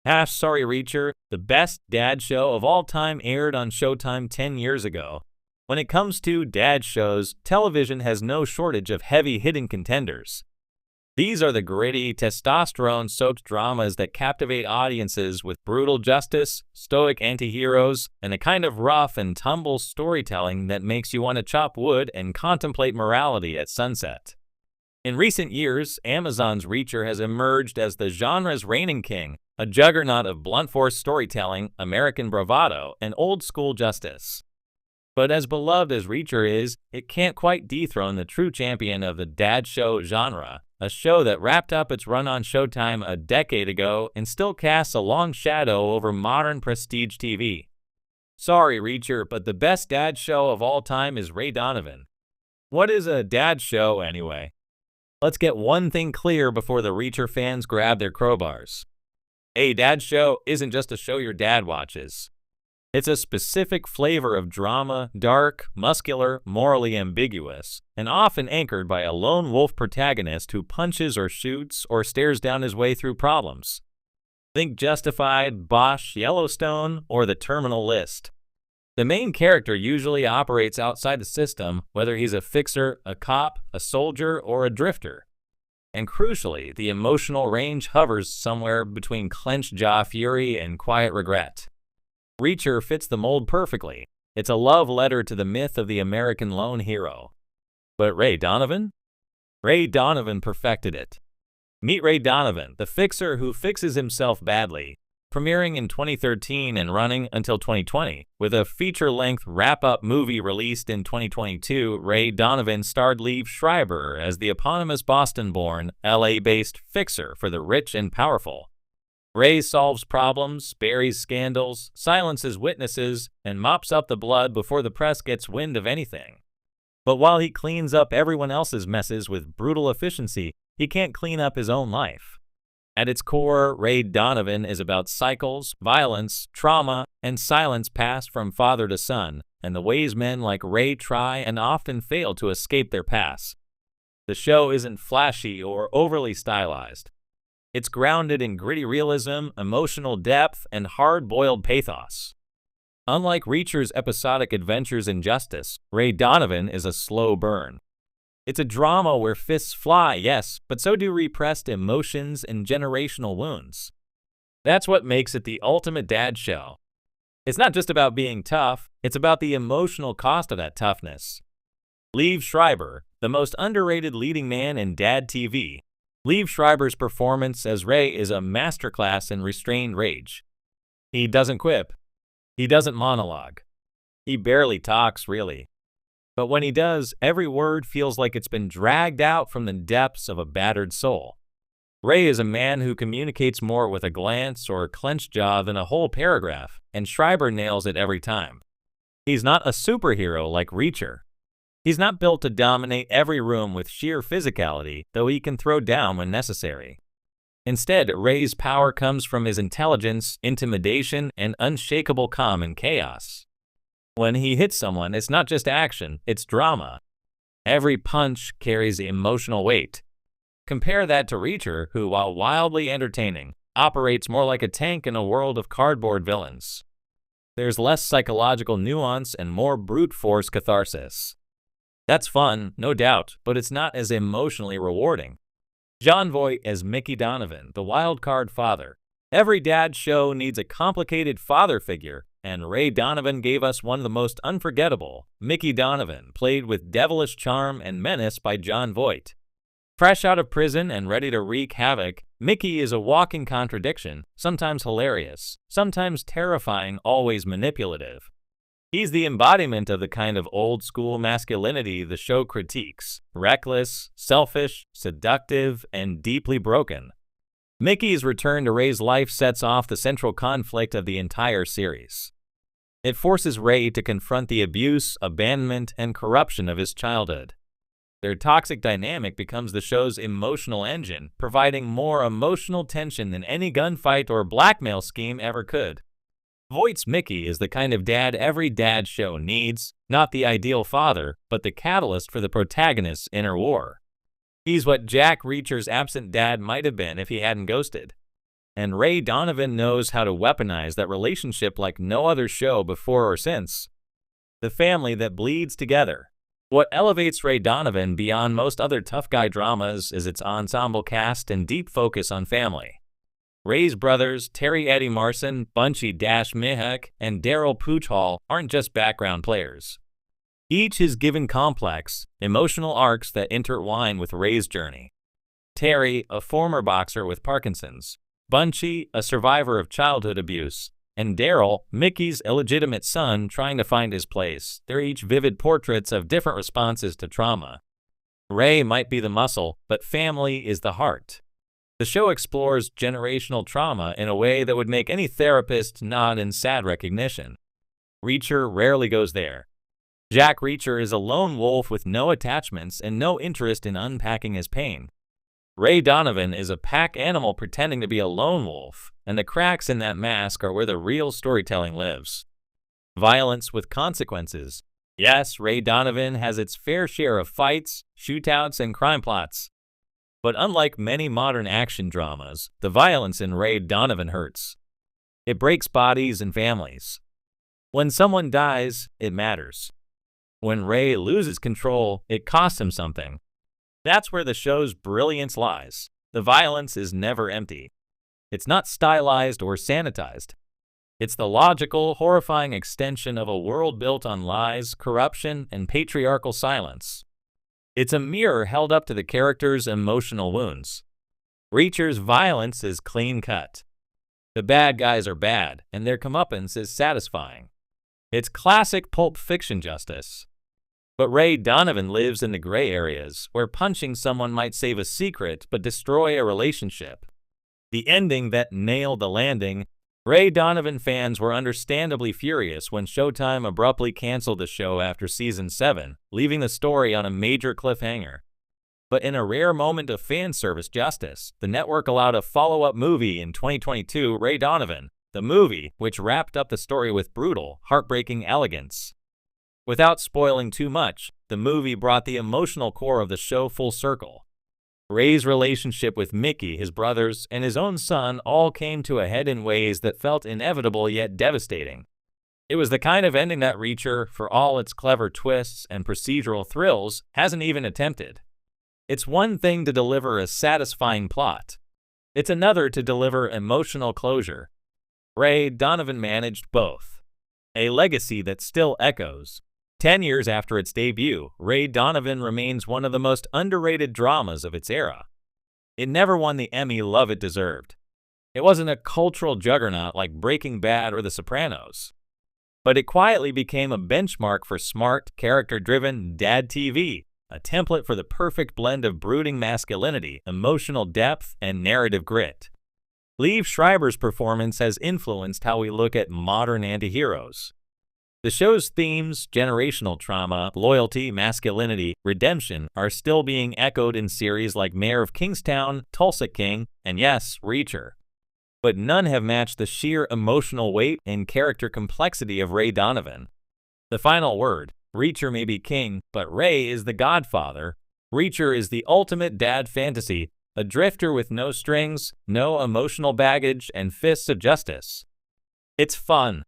Sorry, Reacher, the best dad show of all time aired on Showtime 10 years ago. When it comes to dad shows, television has no shortage of heavy-hitting contenders. These are the gritty, testosterone-soaked dramas that captivate audiences with brutal justice, stoic anti-heroes, and a kind of rough and tumble storytelling that makes you want to chop wood and contemplate morality at sunset. In recent years, Amazon's Reacher has emerged as the genre's reigning king, a juggernaut of blunt force storytelling, American bravado, and old-school justice. But as beloved as Reacher is, it can't quite dethrone the true champion of the dad show genre, a show that wrapped up its run on Showtime a decade ago and still casts a long shadow over modern prestige TV. Sorry, Reacher, but the best dad show of all time is Ray Donovan. What is a dad show, anyway? Let's get one thing clear before the Reacher fans grab their crowbars. A dad show isn't just a show your dad watches. It's a specific flavor of drama, dark, muscular, morally ambiguous, and often anchored by a lone wolf protagonist who punches or shoots or stares down his way through problems. Think Justified, Bosch, Yellowstone, or The Terminal List. The main character usually operates outside the system, whether he's a fixer, a cop, a soldier, or a drifter. And crucially, the emotional range hovers somewhere between clenched jaw fury and quiet regret. Reacher fits the mold perfectly. It's a love letter to the myth of the American lone hero. But Ray Donovan? Ray Donovan perfected it. Meet Ray Donovan, the fixer who fixes himself badly, premiering in 2013 and running until 2020. With a feature-length wrap-up movie released in 2022, Ray Donovan starred Liev Schreiber as the eponymous Boston-born, LA-based fixer for the rich and powerful. Ray solves problems, buries scandals, silences witnesses, and mops up the blood before the press gets wind of anything. But while he cleans up everyone else's messes with brutal efficiency, he can't clean up his own life. At its core, Ray Donovan is about cycles, violence, trauma, and silence passed from father to son, and the ways men like Ray try and often fail to escape their past. The show isn't flashy or overly stylized. It's grounded in gritty realism, emotional depth, and hard-boiled pathos. Unlike Reacher's episodic adventures in justice, Ray Donovan is a slow burn. It's a drama where fists fly, yes, but so do repressed emotions and generational wounds. That's what makes it the ultimate dad show. It's not just about being tough, it's about the emotional cost of that toughness. Liev Schreiber, the most underrated leading man in dad TV. Liev Schreiber's performance as Ray is a masterclass in restrained rage. He doesn't quip. He doesn't monologue. He barely talks, really. But when he does, every word feels like it's been dragged out from the depths of a battered soul. Ray is a man who communicates more with a glance or a clenched jaw than a whole paragraph, and Schreiber nails it every time. He's not a superhero like Reacher. He's not built to dominate every room with sheer physicality, though he can throw down when necessary. Instead, Ray's power comes from his intelligence, intimidation, and unshakable calm in chaos. When he hits someone, it's not just action, it's drama. Every punch carries emotional weight. Compare that to Reacher, who, while wildly entertaining, operates more like a tank in a world of cardboard villains. There's less psychological nuance and more brute force catharsis. That's fun, no doubt, but it's not as emotionally rewarding. Jon Voight as Mickey Donovan, the wild card father. Every dad show needs a complicated father figure, and Ray Donovan gave us one of the most unforgettable. Mickey Donovan, played with devilish charm and menace by Jon Voight. Fresh out of prison and ready to wreak havoc, Mickey is a walking contradiction, sometimes hilarious, sometimes terrifying, always manipulative. He's the embodiment of the kind of old-school masculinity the show critiques: reckless, selfish, seductive, and deeply broken. Mickey's return to Ray's life sets off the central conflict of the entire series. It forces Ray to confront the abuse, abandonment, and corruption of his childhood. Their toxic dynamic becomes the show's emotional engine, providing more emotional tension than any gunfight or blackmail scheme ever could. Voight's Mickey is the kind of dad every dad show needs, not the ideal father, but the catalyst for the protagonist's inner war. He's what Jack Reacher's absent dad might have been if he hadn't ghosted. and Ray Donovan knows how to weaponize that relationship like no other show before or since. The family that bleeds together. What elevates Ray Donovan beyond most other tough guy dramas is its ensemble cast and deep focus on family. Ray's brothers, Terry Eddie Marson, Bunchy Dash Mihek, and Daryl Poochhall aren't just background players. Each is given complex, emotional arcs that intertwine with Ray's journey. Terry, a former boxer with Parkinson's, Bunchy, a survivor of childhood abuse, and Daryl, Mickey's illegitimate son trying to find his place. They're each vivid portraits of different responses to trauma. Ray might be the muscle, but family is the heart. The show explores generational trauma in a way that would make any therapist nod in sad recognition. Reacher rarely goes there. Jack Reacher is a lone wolf with no attachments and no interest in unpacking his pain. Ray Donovan is a pack animal pretending to be a lone wolf, and the cracks in that mask are where the real storytelling lives. Violence with consequences. Yes, Ray Donovan has its fair share of fights, shootouts, and crime plots. But unlike many modern action dramas, the violence in Ray Donovan hurts. It breaks bodies and families. When someone dies, it matters. When Ray loses control, it costs him something. That's where the show's brilliance lies. The violence is never empty. It's not stylized or sanitized. It's the logical, horrifying extension of a world built on lies, corruption, and patriarchal silence. It's a mirror held up to the characters' emotional wounds. Reacher's violence is clean-cut. The bad guys are bad, and their comeuppance is satisfying. It's classic Pulp Fiction justice. But Ray Donovan lives in the gray areas, where punching someone might save a secret but destroy a relationship. The ending that nailed the landing. Ray Donovan fans were understandably furious when Showtime abruptly canceled the show after season 7, leaving the story on a major cliffhanger. But in a rare moment of fan service justice, the network allowed a follow-up movie in 2022, Ray Donovan, the movie, which wrapped up the story with brutal, heartbreaking elegance. Without spoiling too much, the movie brought the emotional core of the show full circle. Ray's relationship with Mickey, his brothers, and his own son all came to a head in ways that felt inevitable yet devastating. It was the kind of ending that Reacher, for all its clever twists and procedural thrills, hasn't even attempted. It's one thing to deliver a satisfying plot. It's another to deliver emotional closure. Ray Donovan managed both. A legacy that still echoes. 10 years after its debut, Ray Donovan remains one of the most underrated dramas of its era. It never won the Emmy love it deserved. It wasn't a cultural juggernaut like Breaking Bad or The Sopranos. But it quietly became a benchmark for smart, character-driven dad TV, a template for the perfect blend of brooding masculinity, emotional depth, and narrative grit. Liev Schreiber's performance has influenced how we look at modern antiheroes. The show's themes, generational trauma, loyalty, masculinity, redemption, are still being echoed in series like Mayor of Kingstown, Tulsa King, and yes, Reacher. But none have matched the sheer emotional weight and character complexity of Ray Donovan. The final word: Reacher may be king, but Ray is the godfather. Reacher is the ultimate dad fantasy, a drifter with no strings, no emotional baggage, and fists of justice. It's fun,